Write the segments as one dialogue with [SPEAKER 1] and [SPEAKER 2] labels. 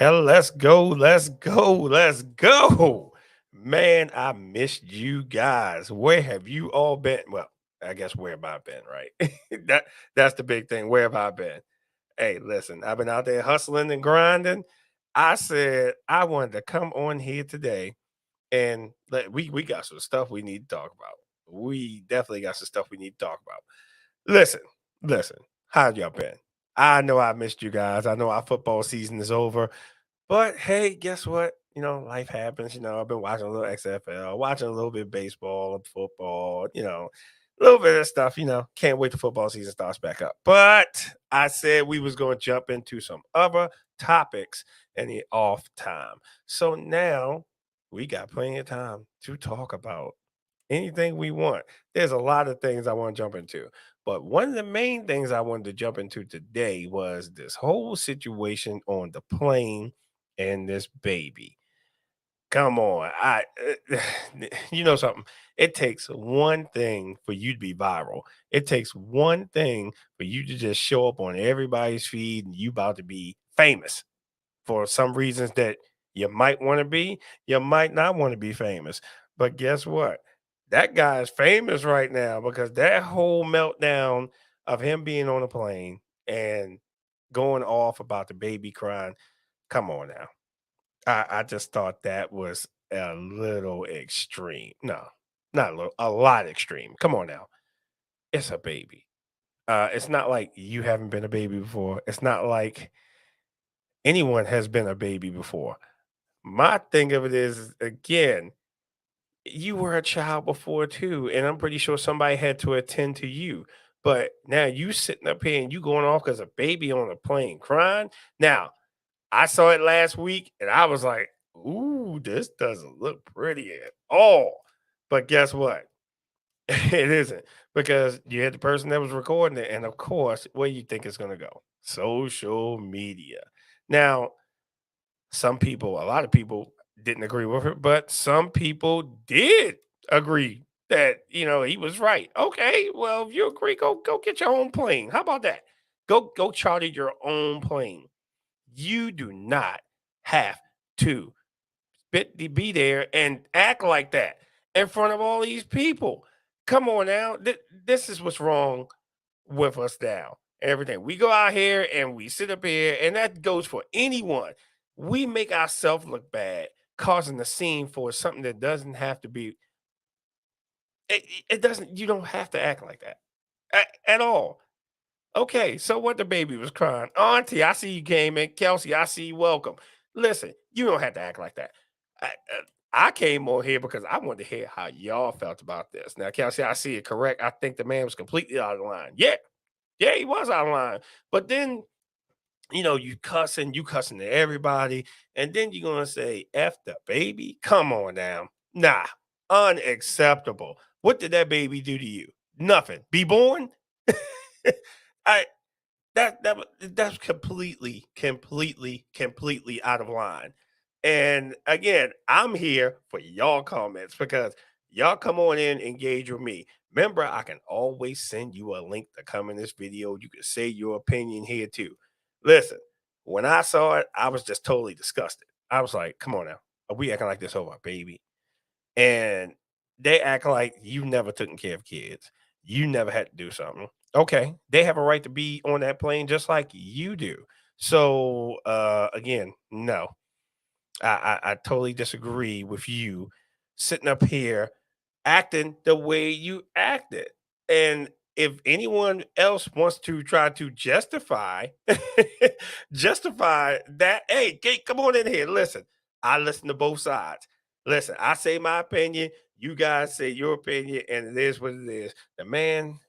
[SPEAKER 1] Hell, let's go, let's go, let's go. Man, I missed you guys. Where have you all been? Well, I guess where have I been, right? That's the big thing. Where have I been? Hey, listen, I've been out there hustling and grinding. I said I wanted to come on here today and we got some stuff we need to talk about. We definitely got some stuff we need to talk about. Listen, listen, how y'all been? I know I missed you guys. I know our football season is over. But hey, guess what? Life happens. I've been watching a little XFL, watching a little bit of baseball and football, a little bit of stuff, Can't wait till football season starts back up. But I said we was going to jump into some other topics in the off time. So now we got plenty of time to talk about anything we want. There's a lot of things I want to jump into. But one of the main things I wanted to jump into today was this whole situation on the plane and this baby. Come on. You know something? It takes one thing for you to be viral. It takes one thing for you to just show up on everybody's feed and you about to be famous for some reasons that you might want to be, you might not want to be famous. But guess what? That guy is famous right now because that whole meltdown of him being on a plane and going off about the baby crying. Come on now. I just thought that was a little extreme. No, not a little, a lot extreme. Come on now. It's a baby. It's not like you haven't been a baby before. It's not like anyone has been a baby before. My thing of it is, again, you were a child before too, and I'm pretty sure somebody had to attend to you. But now you sitting up here and you going off because a baby on a plane crying. Now, I saw it last week and I was like, ooh, this doesn't look pretty at all. But guess what? It isn't because you had the person that was recording it. And of course, where you think it's going to go? Social media. Now, a lot of people didn't agree with it, but some people did agree that he was right. Okay, well, if you agree, go get your own plane. How about that? Go charter your own plane. You do not have to be there and act like that in front of all these people. Come on now, this is what's wrong with us now. Everything we go out here and we sit up here, and that goes for anyone. We make ourselves look bad, causing the scene for something that doesn't have to be. It doesn't. You don't have to act like that at all. Okay, so what the baby was crying. Auntie, I see you came in. Kelsey, I see you. Welcome. Listen, you don't have to act like that. I, I came on here because I wanted to hear how y'all felt about this. Now, Kelsey, I see it correct. I think the man was completely out of line. Yeah, yeah, he was out of line. But then, you cussing to everybody, and then you're gonna say F the baby. Come on now. Nah, unacceptable. What did that baby do to you? Nothing. Be born? I that's completely out of line. And again, I'm here for y'all comments because y'all come on in, engage with me. Remember, I can always send you a link to come in this video. You can say your opinion here too. Listen, when I saw it, I was just totally disgusted. I was like, come on now. Are we acting like this over a baby? And they act like you never taken care of kids. You never had to do something. Okay, they have a right to be on that plane just like you do. So again, no, I totally disagree with you sitting up here acting the way you acted. And if anyone else wants to try to justify that, hey, come on in here. Listen, I listen to both sides. Listen, I say my opinion, you guys say your opinion, and it is what it is. The man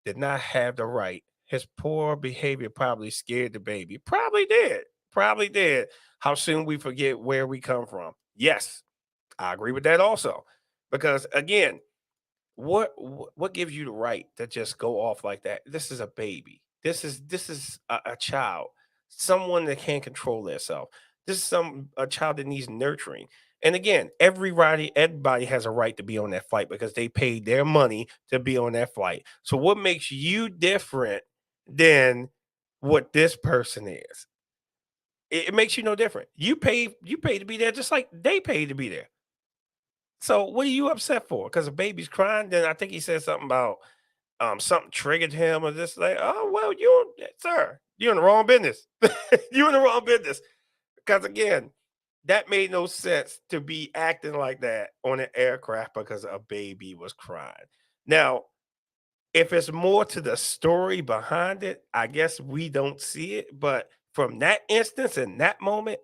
[SPEAKER 1] did not have the right. His poor behavior probably scared the baby. Probably did. Probably did. How soon we forget where we come from. Yes, I agree with that also. Because again, what gives you the right to just go off like that? This is a baby. This is a child, someone that can't control themselves. This is a child that needs nurturing. And again, everybody has a right to be on that flight because they paid their money to be on that flight. So what makes you different than what this person is? It makes you no different. You pay to be there just like they paid to be there. So what are you upset for? Because a baby's crying? Then I think he said something about something triggered him or this like, oh well, sir, you're in the wrong business. You're in the wrong business. Because again, that made no sense to be acting like that on an aircraft because a baby was crying. Now, if it's more to the story behind it, I guess we don't see it. But from that instance in that moment,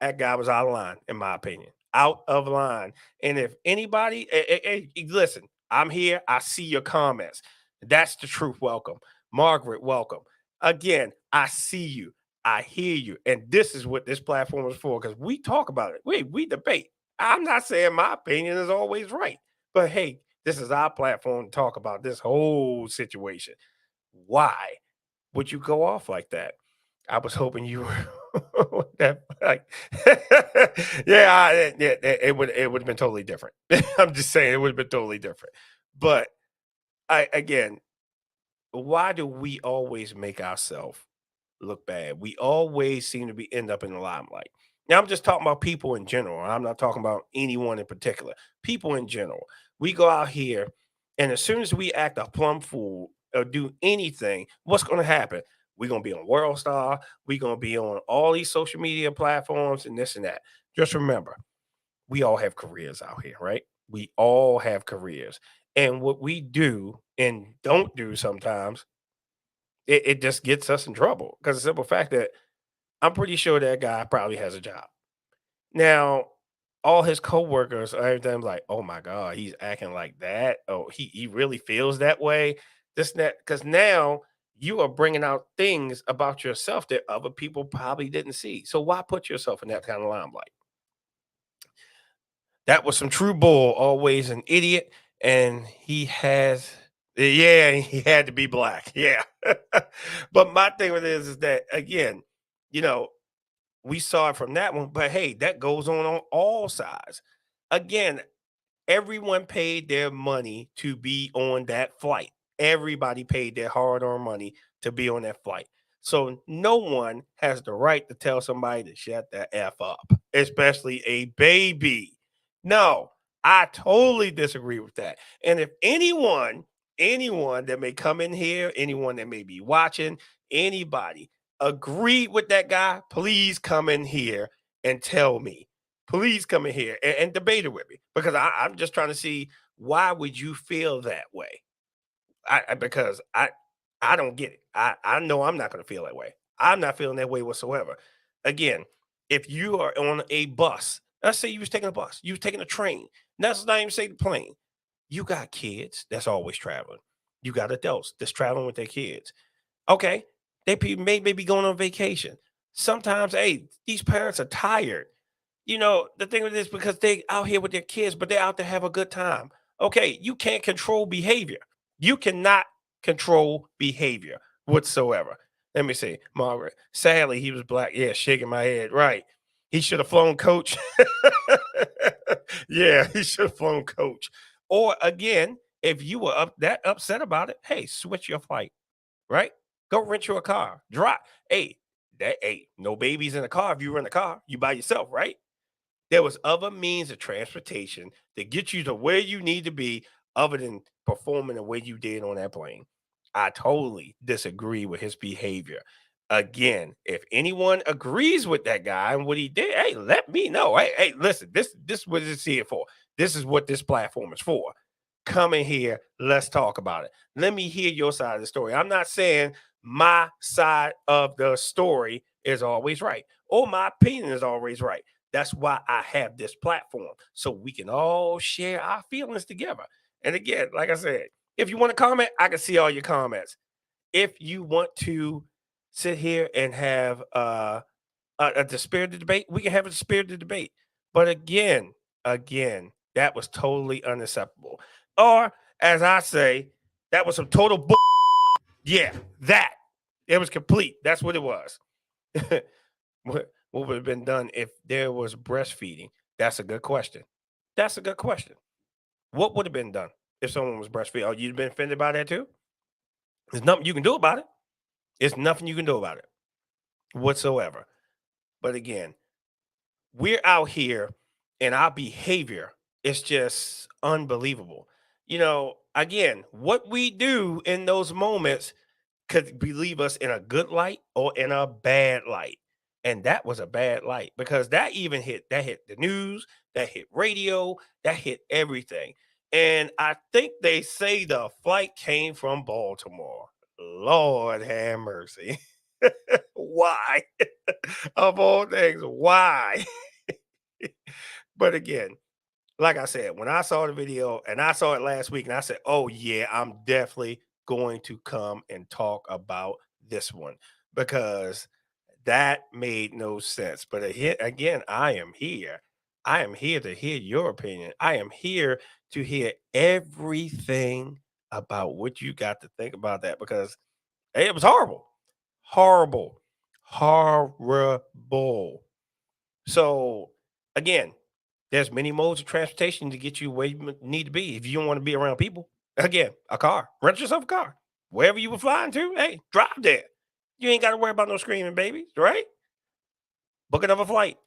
[SPEAKER 1] that guy was out of line, in my opinion. Out of line. And if anybody, listen, I'm here. I see your comments. That's the truth. Welcome. Margaret, welcome. Again, I see you. I hear you. And this is what this platform is for because we talk about it. We debate. I'm not saying my opinion is always right, but hey, this is our platform to talk about this whole situation. Why would you go off like that? I was hoping you were that like yeah, yeah, it would have been totally different. I'm just saying it would have been totally different. But I again, why do we always make ourselves look bad? We always seem to be end up in the limelight. Now I'm just talking about people in general. I'm not talking about anyone in particular. People in general. We go out here, and as soon as we act a plum fool or do anything, what's going to happen? We're going to be on World Star. We're going to be on all these social media platforms and this and that. Just remember, we all have careers out here, right? We all have careers. And what we do and don't do sometimes, it just gets us in trouble because the simple fact that I'm pretty sure that guy probably has a job. Now, all his coworkers are everything like, "Oh my god, he's acting like that. Oh, he really feels that way." This and that because now you are bringing out things about yourself that other people probably didn't see. So why put yourself in that kind of limelight? That was some true bull, always an idiot, and he has yeah, he had to be black. Yeah. But my thing with it is that again, you know, we saw it from that one, but hey, that goes on all sides. Again, everyone paid their money to be on that flight. Everybody paid their hard-earned money to be on that flight. So no one has the right to tell somebody to shut the F up, especially a baby. No, I totally disagree with that. And if anyone that may come in here, anyone that may be watching, anybody agreed with that guy, please come in here and tell me. Please come in here and debate it with me because I'm just trying to see why would you feel that way? Because I don't get it. I know I'm not going to feel that way. I'm not feeling that way whatsoever. Again, if you are on a bus, let's say you was taking a bus, you was taking a train. Let's not even say the plane. You got kids that's always traveling. You got adults that's traveling with their kids. Okay, may be going on vacation. Sometimes, hey, these parents are tired. The thing with this because they out here with their kids, but they're out to have a good time. Okay, you can't control behavior. You cannot control behavior whatsoever. Let me see, Margaret. Sadly, he was black. Yeah, shaking my head. Right. He should have flown coach. Yeah, he should have flown coach. Or again, if you were that upset about it, hey, switch your flight, right? Go rent you a car. Drive. Hey, no babies in the car if you rent a car. You by yourself, right? There was other means of transportation to get you to where you need to be other than performing the way you did on that plane. I totally disagree with his behavior. Again, if anyone agrees with that guy and what he did, hey, let me know. Hey, listen, this what it's here for. This is what this platform is for. Come in here, let's talk about it. Let me hear your side of the story. I'm not saying my side of the story is always right or my opinion is always right. That's why I have this platform so we can all share our feelings together. And again, like I said, if you want to comment, I can see all your comments. If you want to sit here and have a dispirited debate, we can have a dispirited debate. But again, that was totally unacceptable. Or as I say, that was some total bull. Yeah, that it was complete. That's what it was. What would have been done if there was breastfeeding? That's a good question. That's a good question. What would have been done if someone was breastfeeding? Oh, you'd been offended by that too? There's nothing you can do about it. It's nothing you can do about it whatsoever. But again, we're out here and our behavior is just unbelievable. Again, what we do in those moments could leave us in a good light or in a bad light. And that was a bad light because that hit the news, that hit radio, that hit everything. And I think they say the flight came from Baltimore. Lord have mercy. Why? Of all things, why? But again, like I said, when I saw the video and I saw it last week, and I said, "Oh yeah, I'm definitely going to come and talk about this one because that made no sense." But again, I am here. I am here to hear your opinion. I am here to hear everything about what you got to think about that because hey, it was horrible, horrible, horrible. So again, there's many modes of transportation to get you where you need to be. If you don't want to be around people, again, a car, rent yourself a car. Wherever you were flying to, hey, drive there. You ain't got to worry about no screaming babies, right? Book another flight.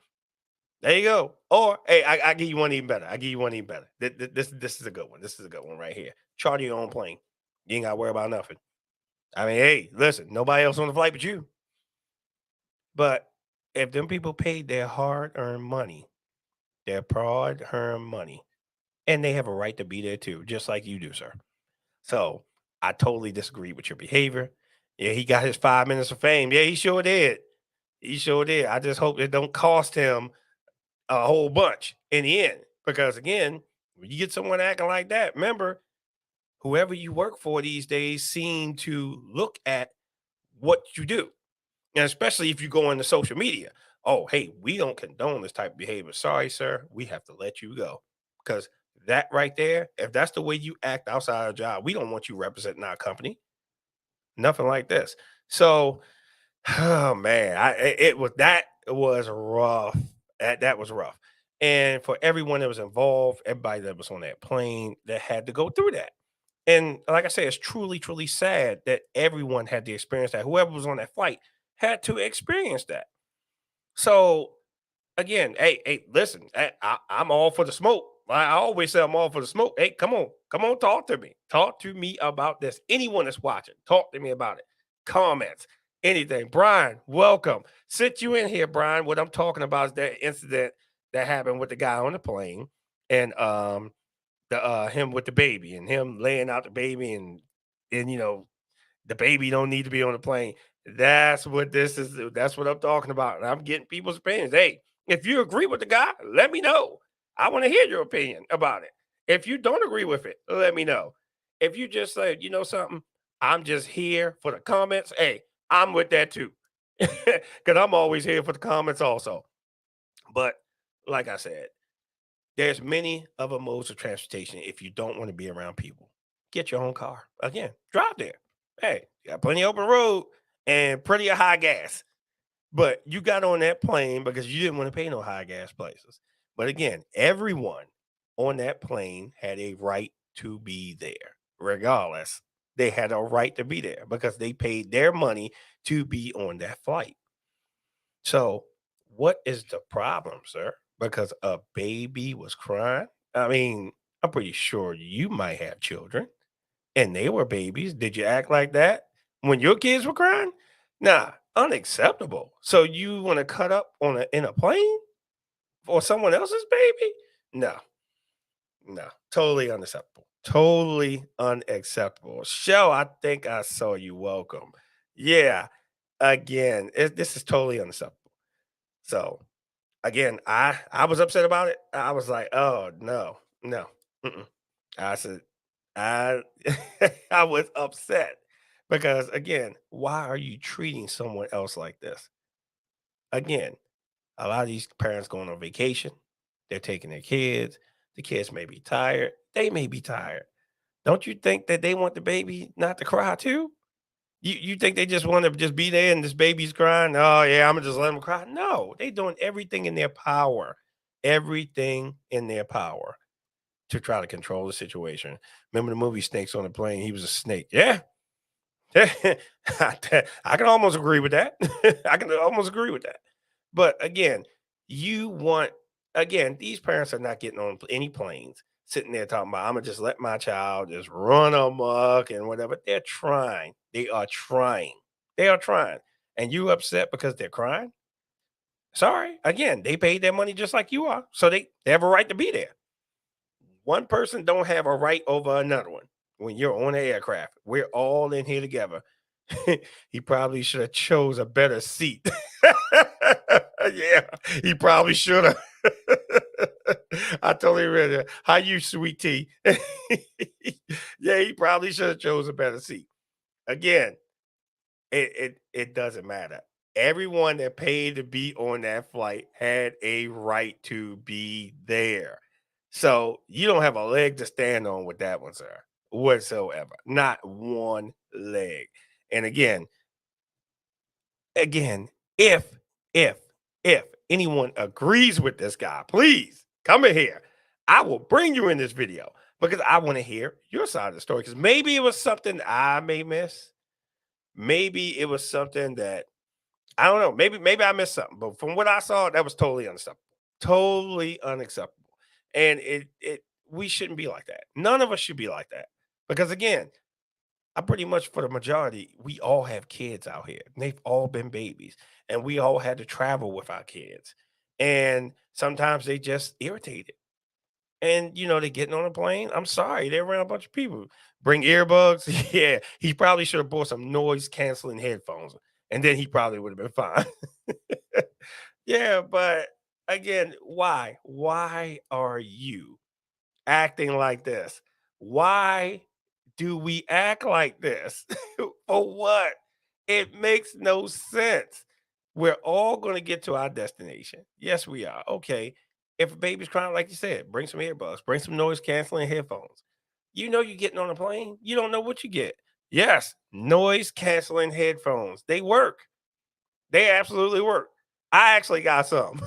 [SPEAKER 1] There you go. Or hey, I give you one even better. I give you one even better. This is a good one. This is a good one right here. Charter your own plane. You ain't got to worry about nothing. I mean, hey, listen, nobody else on the flight but you. But if them people paid their hard-earned money, their hard-earned money, and they have a right to be there too, just like you do, sir. So I totally disagree with your behavior. Yeah, he got his 5 minutes of fame. Yeah, he sure did. He sure did. I just hope it don't cost him a whole bunch in the end. Because again, when you get someone acting like that, remember, whoever you work for these days seem to look at what you do. And especially if you go into social media. Oh, hey, we don't condone this type of behavior. Sorry, sir. We have to let you go. Because that right there, if that's the way you act outside of a job, we don't want you representing our company. Nothing like this. So, oh man, it was rough. That was rough. And for everyone that was involved, everybody that was on that plane that had to go through that. And like I said, it's truly, truly sad that everyone had to experience that. Whoever was on that flight had to experience that. So again, hey, listen, I'm all for the smoke. I always say I'm all for the smoke. Hey, come on, talk to me. Talk to me about this. Anyone that's watching, talk to me about it. Comments, anything. Brian, welcome. Sit you in here, Brian. What I'm talking about is that incident that happened with the guy on the plane and the him with the baby and him laying out the baby and the baby don't need to be on the plane. That's what this is. That's what I'm talking about. And I'm getting people's opinions. Hey, if you agree with the guy, let me know. I want to hear your opinion about it. If you don't agree with it, let me know. If you just say, you know something, I'm just here for the comments. Hey, I'm with that too. Because I'm always here for the comments also. But like I said, there's many other modes of transportation if you don't want to be around people. Get your own car. Again, drive there. Hey, you got plenty of open road and plenty of high gas. But you got on that plane because you didn't want to pay no high gas places. But again, everyone on that plane had a right to be there, regardless. They had a right to be there because they paid their money to be on that flight. So, what is the problem, sir? Because a baby was crying? I mean, I'm pretty sure you might have children and they were babies. Did you act like that when your kids were crying? Nah, unacceptable. So you want to cut up on in a plane for someone else's baby? No, no, totally unacceptable. Totally unacceptable. Shell, I think I saw you. Welcome. Yeah, again, this is totally unacceptable. So again, I was upset about it. I was like, "Oh, no. No. Mm-mm." I said, I I was upset because again, why are you treating someone else like this? Again, a lot of these parents going on vacation, they're taking their kids. The kids may be tired. They may be tired. Don't you think that they want the baby not to cry too? You think they just want to just be there and this baby's crying? Oh yeah, I'm gonna just let them cry. No, they doing everything in their power to try to control the situation. Remember the movie Snakes on a Plane? He was a snake. Yeah. I can almost agree with that. I can almost agree with that. But again, you want again, these parents are not getting on any planes, sitting there talking about, I'm gonna just let my child just run amok and whatever. They're trying. They are trying. They are trying. And you upset because they're crying? Sorry. Again, they paid their money just like you are. So they have a right to be there. One person don't have a right over another one. When you're on an aircraft, we're all in here together. He probably should have chose a better seat. Yeah, he probably should have. I totally read it. How you, sweet tea? Yeah, he probably should have chose a better seat. Again, it doesn't matter. Everyone that paid to be on that flight had a right to be there. So you don't have a leg to stand on with that one, sir, whatsoever. Not one leg. And again, if, if, if anyone agrees with this guy, please come in here. I will bring you in this video because I want to hear your side of the story. Because maybe it was something I may miss. Maybe it was something that I don't know. Maybe I missed something, but from what I saw, that was totally unacceptable. Totally unacceptable. And it we shouldn't be like that. None of us should be like that. Because again, I pretty much for the majority, we all have kids out here. They've all been babies, and we all had to travel with our kids. And sometimes they just irritated. And they're getting on a plane. I'm sorry, they're around a bunch of people. Bring earbuds. Yeah, he probably should have bought some noise canceling headphones, and then he probably would have been fine. Yeah, but again, why? Why are you acting like this? Why do we act like this? For what? It makes no sense. We're all going to get to our destination. Yes, we are. Okay. If a baby's crying, like you said, bring some earbuds, bring some noise canceling headphones. You know you're getting on a plane. You don't know what you get. Yes, noise canceling headphones. They work. They absolutely work. I actually got some.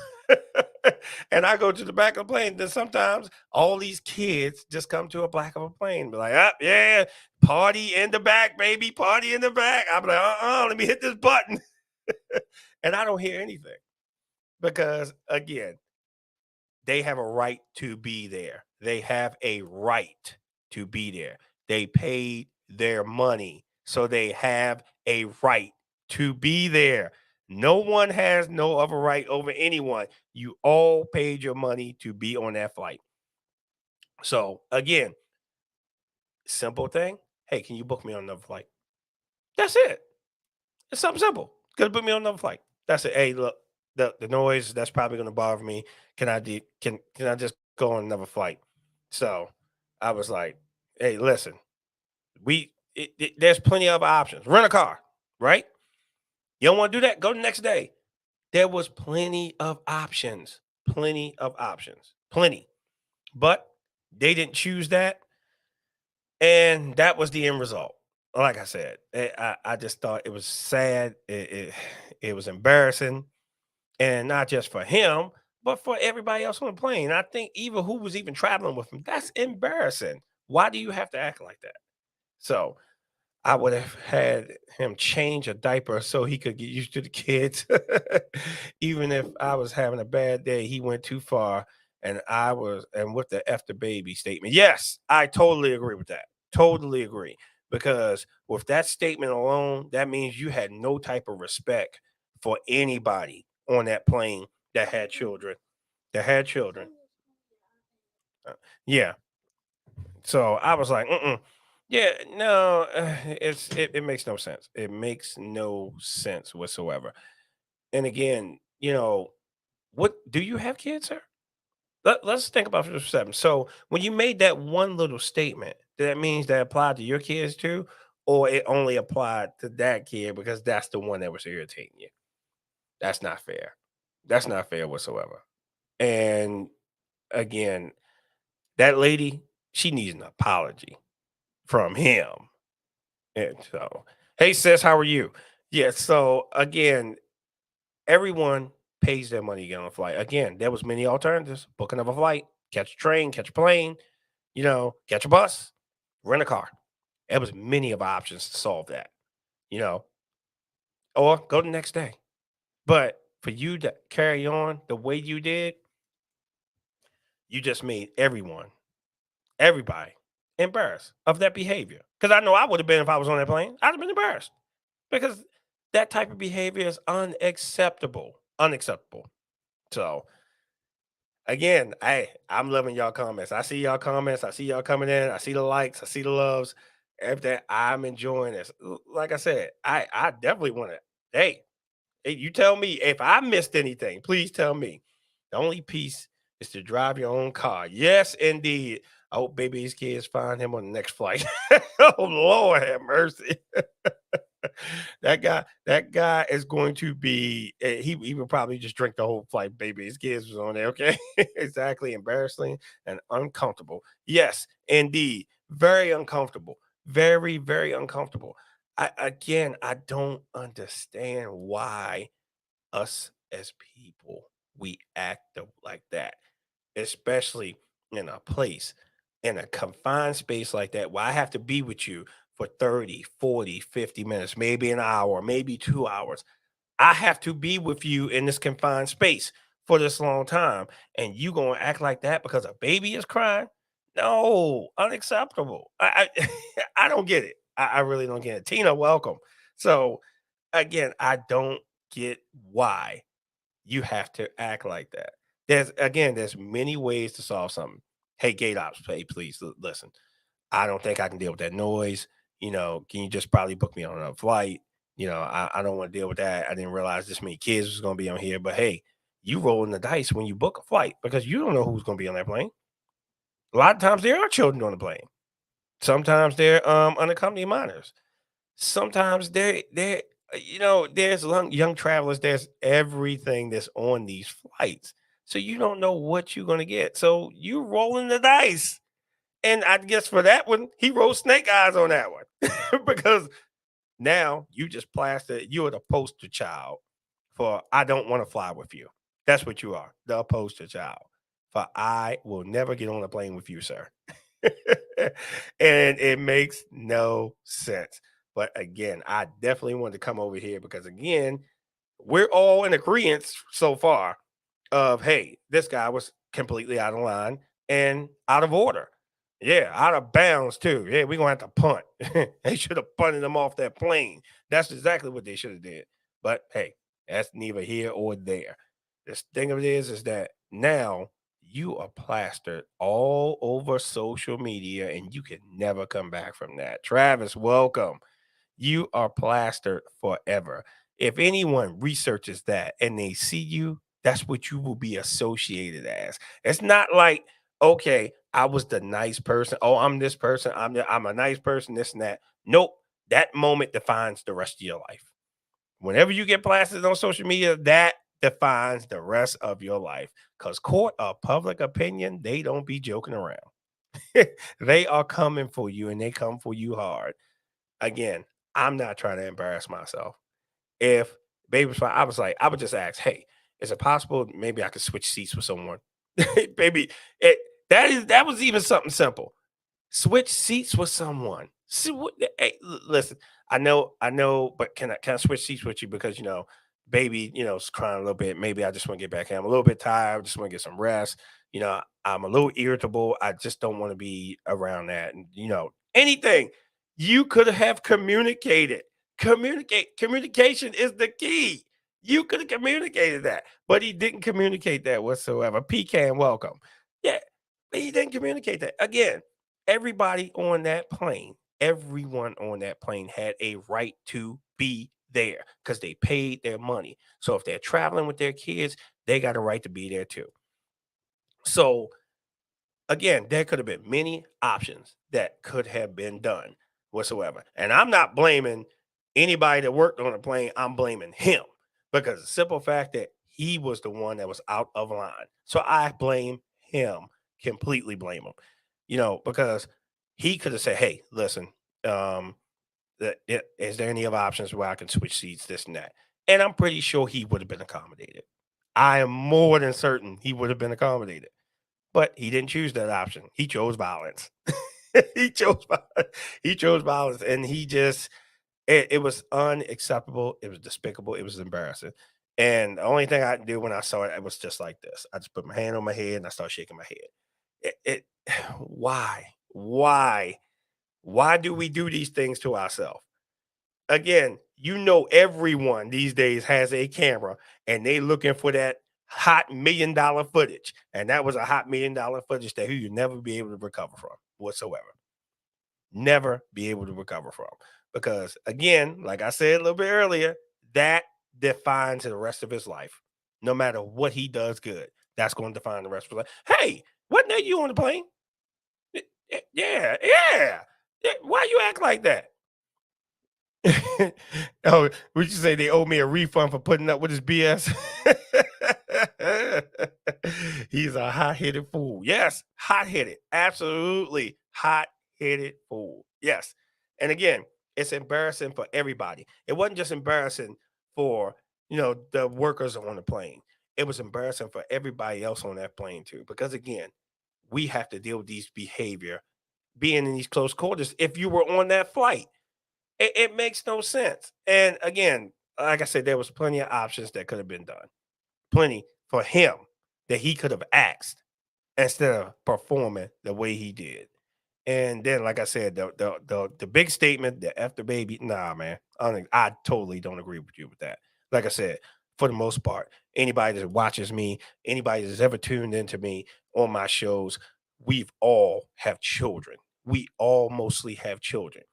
[SPEAKER 1] And I go to the back of the plane. Then sometimes all these kids just come to a back of a plane, be like, yeah, party in the back, baby, party in the back. I'm like, let me hit this button. And I don't hear anything because, again, they have a right to be there. They have a right to be there. They paid their money, so they have a right to be there. No one has no other right over anyone. You all paid your money to be on that flight. So, again, simple thing. Hey, can you book me on another flight? That's it. It's something simple. Gonna put me on another flight. That's it. Hey, look, the noise that's probably gonna bother me. Can I just go on another flight? So I was like, hey, listen, there's plenty of options. Rent a car, right? You don't want to do that? Go the next day. There was plenty of options. Plenty of options. Plenty. But they didn't choose that. And that was the end result. Like I said, I just thought it was sad. It was embarrassing, and not just for him, but for everybody else on the plane. I think even who was even traveling with him. That's embarrassing. Why do you have to act like that? So I would have had him change a diaper so he could get used to the kids. Even if I was having a bad day, he went too far. And with the F the baby statement. Yes, I totally agree with that. Totally agree. Because with that statement alone, that means you had no type of respect for anybody on that plane that had children. That had children. Yeah. So I was like, mm-mm. Yeah, no, it makes no sense. It makes no sense whatsoever. And again, what do you have kids, sir? Let's think about this for a second. So when you made that one little statement, that means that applied to your kids too, or it only applied to that kid because that's the one that was irritating you. That's not fair. That's not fair whatsoever. And again, that lady, she needs an apology from him. And so, hey sis, how are you? Yeah, so again, everyone pays their money to get on a flight. Again, there was many alternatives. Book another flight, catch a train, catch a plane, catch a bus, rent a car. There was many of options to solve that, you know, or go the next day. But For you to carry on the way you did, you just made everybody embarrassed of that behavior. Because I know I would have been if I was on that plane. I'd have been embarrassed because that type of behavior is unacceptable. Unacceptable. So again, I'm loving y'all comments. I see y'all comments. I see y'all coming in. I see the likes. I see the loves. Everything. I'm enjoying this. Like I said, I definitely want to. Hey, you tell me if I missed anything. Please tell me. The only piece is to drive your own car. Yes, indeed. I hope baby's kids find him on the next flight. Oh Lord, have mercy. That guy is going to be he would probably just drink the whole flight. Baby, his kids was on there. Okay, exactly. Embarrassing and uncomfortable. Yes, indeed, very uncomfortable. Very, very uncomfortable. I don't understand why us as people we act like that, especially in a place, in a confined space like that, where I have to be with you for 30, 40, 50 minutes, maybe an hour, maybe 2 hours. I have to be with you in this confined space for this long time. And you gonna act like that because a baby is crying? No, unacceptable. I I don't get it. I really don't get it. Tina, welcome. So again, I don't get why you have to act like that. There's many ways to solve something. Hey, gate ops, hey, please listen. I don't think I can deal with that noise. Can you just probably book me on a flight? I don't want to deal with that. I didn't realize this many kids was going to be on here. But hey, you rolling the dice when you book a flight because you don't know who's going to be on that plane. A lot of times there are children on the plane. Sometimes they're unaccompanied minors. Sometimes there's young travelers, there's everything that's on these flights. So you don't know what you're gonna get. So you rolling the dice. And I guess for that one, he rolled snake eyes on that one. Because now you just plastered, you're the poster child for I don't want to fly with you. That's what you are, the poster child. For I will never get on a plane with you, sir. And it makes no sense. But again, I definitely wanted to come over here because again, we're all in agreement so far of hey, this guy was completely out of line and out of order. Yeah, out of bounds too. Yeah, we're gonna have to punt. They should have punted him off that plane. That's exactly what they should have did. But hey, that's neither here or there. This thing of it is that now you are plastered all over social media and you can never come back from that. Travis, welcome. You are plastered forever. If anyone researches that and they see you, that's what you will be associated as. It's not like, okay, I was the nice person. Oh, I'm this person. I'm a nice person, this and that. Nope. That moment defines the rest of your life. Whenever you get plastered on social media, that defines the rest of your life. Because court of public opinion, they don't be joking around. They are coming for you and they come for you hard. Again, I'm not trying to embarrass myself. If baby was fine, I was like, I would just ask, hey, is it possible maybe I could switch seats with someone? Baby, that was even something simple. Switch seats with someone. See what hey, listen, I know, but can I switch seats with you because baby, is crying a little bit. Maybe I just want to get back in. I'm a little bit tired. I just want to get some rest. I'm a little irritable. I just don't want to be around that. And anything you could have communicated. Communication is the key. You could have communicated that, but he didn't communicate that whatsoever. Pecan, welcome. Yeah, but he didn't communicate that. Again, everyone on that plane had a right to be there because they paid their money. So if they're traveling with their kids, they got a right to be there too. So again, there could have been many options that could have been done whatsoever. And I'm not blaming anybody that worked on the plane. I'm blaming him because the simple fact that he was the one that was out of line. So I blame him, completely blame him, because he could have said, hey, listen, um, is there any other options where I can switch seats, this and that? And I'm pretty sure he would have been accommodated. I am more than certain he would have been accommodated. But he didn't choose that option. He chose violence. he chose he chose violence, and he just it was unacceptable. It was despicable. It was embarrassing. And the only thing I do when I saw it, it was just like this. I just put my hand on my head and I started shaking my head. It why? Why? Why do we do these things to ourselves? Again, you know everyone these days has a camera and they looking for that hot $1 million footage. And that was a hot $1 million footage that you'll never be able to recover from whatsoever. Never be able to recover from. Because again, like I said a little bit earlier, that defines the rest of his life. No matter what he does good, that's going to define the rest of his life. Hey, wasn't that you on the plane? Yeah, yeah. Why you act like that? Oh, would you say they owe me a refund for putting up with his BS? He's a hot-headed fool. Yes, hot-headed. Absolutely hot-headed fool. Yes. And again, it's embarrassing for everybody. It wasn't just embarrassing for, the workers on the plane. It was embarrassing for everybody else on that plane too. Because again, we have to deal with these behavior being in these close quarters if you were on that flight. It makes no sense. And again, like I said, there was plenty of options that could have been done. Plenty for him that he could have asked instead of performing the way he did. And then, like I said, the big statement, the after baby, nah, man, I totally don't agree with you with that. Like I said, for the most part, anybody that watches me, anybody that's ever tuned into me on my shows, we've all have children. We all mostly have children.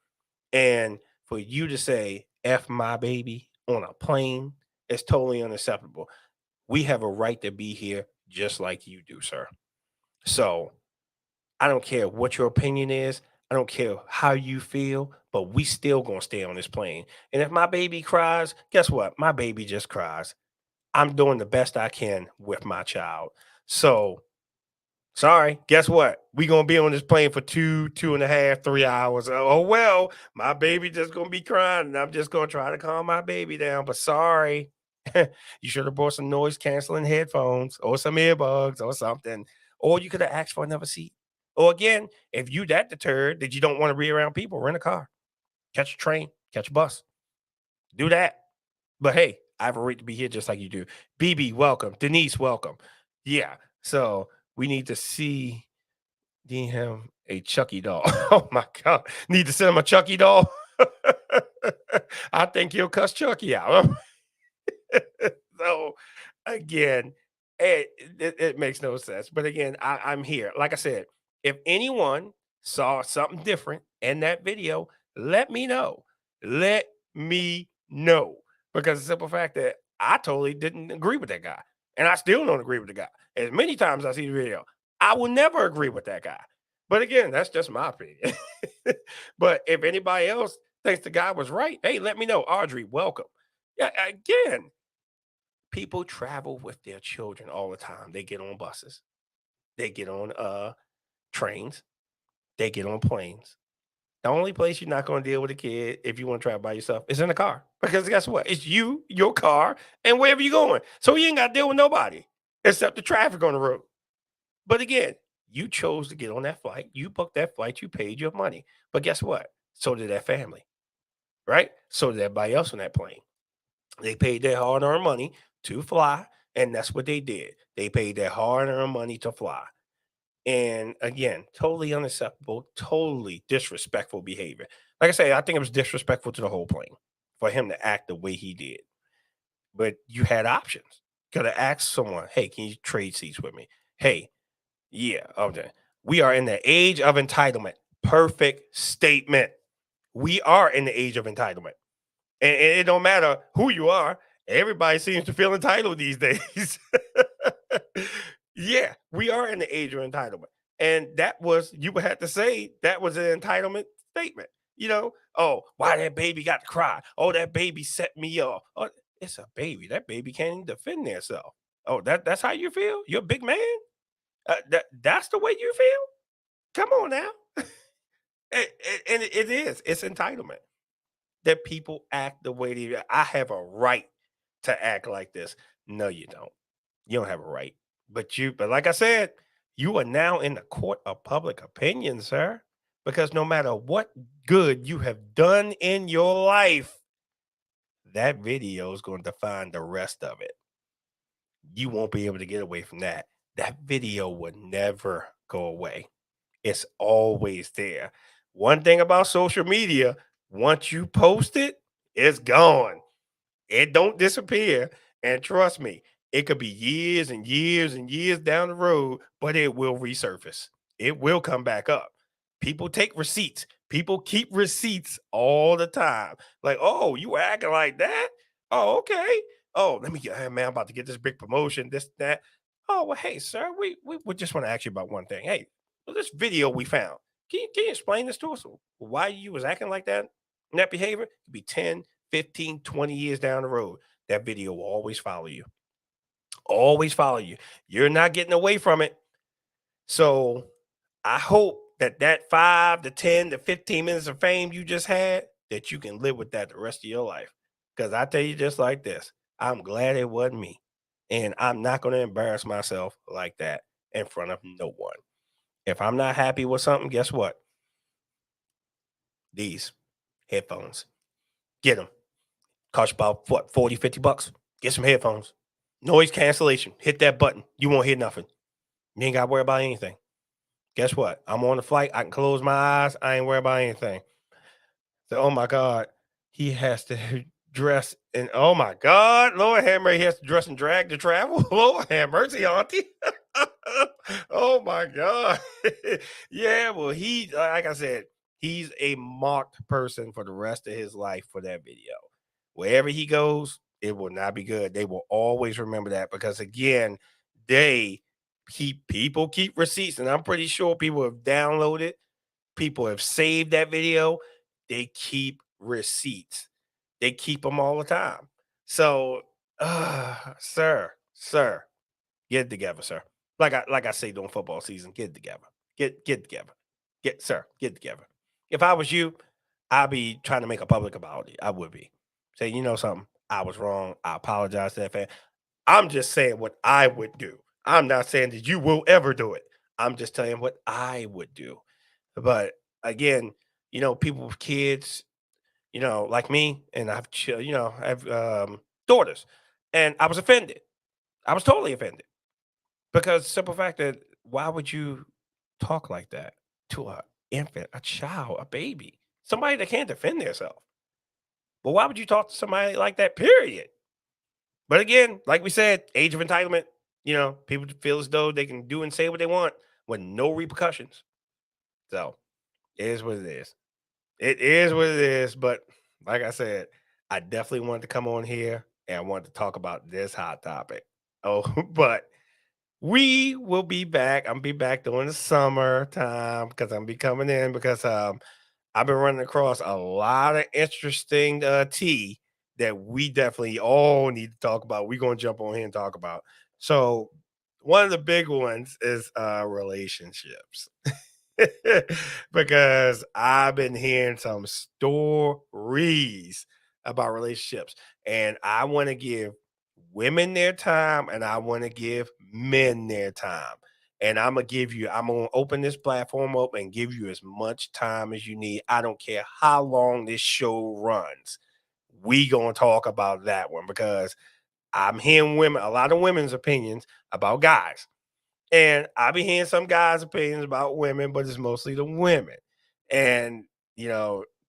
[SPEAKER 1] And for you to say F my baby on a plane is totally unacceptable. We have a right to be here just like you do, sir. So I don't care what your opinion is. I don't care how you feel, but we still gonna stay on this plane. And if my baby cries, guess what? My baby just cries. I'm doing the best I can with my child. So sorry, guess what? We gonna be on this plane for 2.5, 3 hours. Oh well, my baby just gonna be crying, and I'm just gonna try to calm my baby down. But sorry, you should have brought some noise canceling headphones or some earbuds or something. Or you could have asked for another seat. Or again, if you that deterred that you don't want to be around people, rent a car, catch a train, catch a bus, do that. But hey, I have a right to be here just like you do. BB, welcome. Denise, welcome. Yeah. So we need to see him a Chucky doll. Oh my God. Need to send him a Chucky doll. I think he'll cuss Chucky out. So again, it makes no sense. But again, I'm here. Like I said, if anyone saw something different in that video, let me know. Let me know. Because the simple fact that I totally didn't agree with that guy. And I still don't agree with the guy. As many times I see the video, I will never agree with that guy. But again, that's just my opinion. But if anybody else thinks the guy was right, hey, let me know. Audrey, welcome. Yeah, again, people travel with their children all the time. They get on buses, they get on trains, they get on planes. The only place you're not going to deal with a kid if you want to travel by yourself is in a car. Because guess what? It's you, your car, and wherever you're going. So you ain't got to deal with nobody except the traffic on the road. But again, you chose to get on that flight. You booked that flight. You paid your money. But guess what? So did that family, right? So did everybody else on that plane. They paid their hard earned money to fly, and that's what they did. They paid their hard earned money to fly. And again, totally unacceptable, totally disrespectful behavior. Like I say, I think it was disrespectful to the whole plane for him to act the way he did. But you had options. Could have asked someone, hey, can you trade seats with me? Hey, yeah, okay. We are in the age of entitlement. Perfect statement. We are in the age of entitlement. And it don't matter who you are. Everybody seems to feel entitled these days. Yeah, we are in the age of entitlement. And that was, you would have to say that was an entitlement statement. Oh, why that baby got to cry? Oh, that baby set me off. Oh, it's a baby. That baby can't even defend themselves. Oh, that's how you feel? You're a big man? That's the way you feel? Come on now. And it is. It's entitlement that people act the way they. I have a right to act like this. No, you don't. You don't have a right. But like I said, you are now in the court of public opinion, sir. Because no matter what good you have done in your life, that video is going to define the rest of it. You won't be able to get away from that. That video would never go away. It's always there. One thing about social media, once you post it, it's gone. It don't disappear. And trust me, it could be years and years and years down the road, but it will resurface. It will come back up. People take receipts. People keep receipts all the time. Like, oh, you acting like that? Oh, okay. Oh, let me get, hey, man, I'm about to get this big promotion, this, that. Oh, well, hey, sir, we just want to ask you about one thing. Hey, well, this video we found. Can you explain this to us? Why you was acting like that? And that behavior could be 10, 15, 20 years down the road. That video will always follow you. Always follow you. You're not getting away from it. So I hope that that 5 to 10 to 15 minutes of fame you just had, that you can live with that the rest of your life. Because I tell you just like this, I'm glad it wasn't me. And I'm not going to embarrass myself like that in front of no one. If I'm not happy with something, guess what? These headphones. Get them. Cost you about what, 40, $50? Get some headphones. Noise cancellation. Hit that button. You won't hear nothing. You ain't got to worry about anything. Guess what? I'm on the flight. I can close my eyes. I ain't worried about anything. So, oh my God, he has to dress and oh my God, Lord have mercy, he has to dress and drag to travel. Lord have mercy, Auntie. Oh my God. Yeah, well, he, like I said, he's a marked person for the rest of his life for that video. Wherever he goes, it will not be good. They will always remember that because again, they people keep receipts, and I'm pretty sure people have downloaded, people have saved that video. They keep receipts. They keep them all the time. So, sir, get it together, sir. Like I say during football season, get it together. Get it together. Get it together. If I was you, I'd be trying to make a public about it. I would be. Say, you know something, I was wrong. I apologize to that fan. I'm just saying what I would do. I'm not saying that you will ever do it. I'm just telling you what I would do. But again, people with kids, like me, and I have daughters, and I was offended. I was totally offended because simple fact that why would you talk like that to a infant, a child, a baby, somebody that can't defend themselves? But why would you talk to somebody like that? Period. But again, like we said, age of entitlement. People feel as though they can do and say what they want with no repercussions. So it is what it is. It is what it is, but like I said, I definitely wanted to come on here and I wanted to talk about this hot topic. Oh, but we will be back. I'm be back during the summertime because I'm be coming in because I've been running across a lot of interesting tea that we definitely all need to talk about. We're gonna jump on here and talk about. So one of the big ones is relationships. Because I've been hearing some stories about relationships, and I want to give women their time and I want to give men their time. And I'm gonna open this platform up and give you as much time as you need. I don't care how long this show runs. We gonna talk about that one because I'm hearing a lot of women's opinions about guys. And I be hearing some guys' opinions about women, but it's mostly the women. And,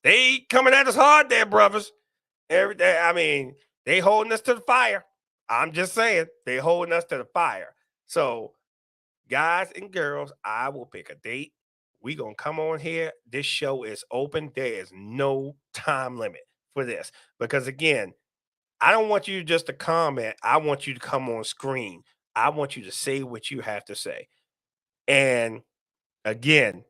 [SPEAKER 1] they coming at us hard there, brothers. Every day. I mean, they holding us to the fire. I'm just saying, they holding us to the fire. So, guys and girls, I will pick a date. We gonna come on here. This show is open. There is no time limit for this. Because again, I don't want you just to comment. I want you to come on screen. I want you to say what you have to say. And again,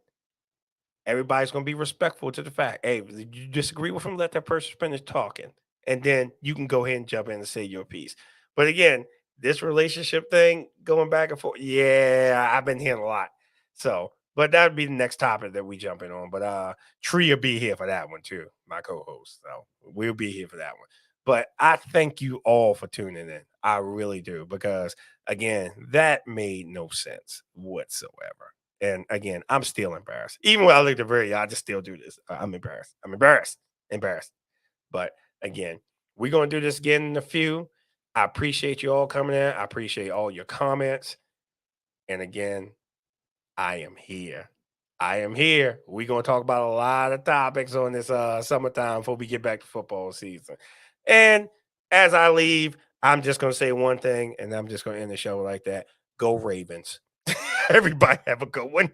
[SPEAKER 1] everybody's going to be respectful to the fact, hey, if you disagree with them, let that person finish talking. And then you can go ahead and jump in and say your piece. But again, this relationship thing going back and forth, yeah, I've been hearing a lot. So, but that would be the next topic that we jump in on. But Tree will be here for that one too, my co-host. So we'll be here for that one. But I thank you all for tuning in. I really do, because again, that made no sense whatsoever. And again, I'm still embarrassed. Even when I look at the video, I just still do this. I'm embarrassed. I'm embarrassed. Embarrassed. But again, We're gonna do this again in a few. I appreciate you all coming in. I appreciate all your comments. And again, I am here. I am here. We're gonna talk about a lot of topics on this summertime before we get back to football season. And as I leave, I'm just gonna say one thing, and I'm just gonna end the show like that. Go Ravens. Everybody have a good one.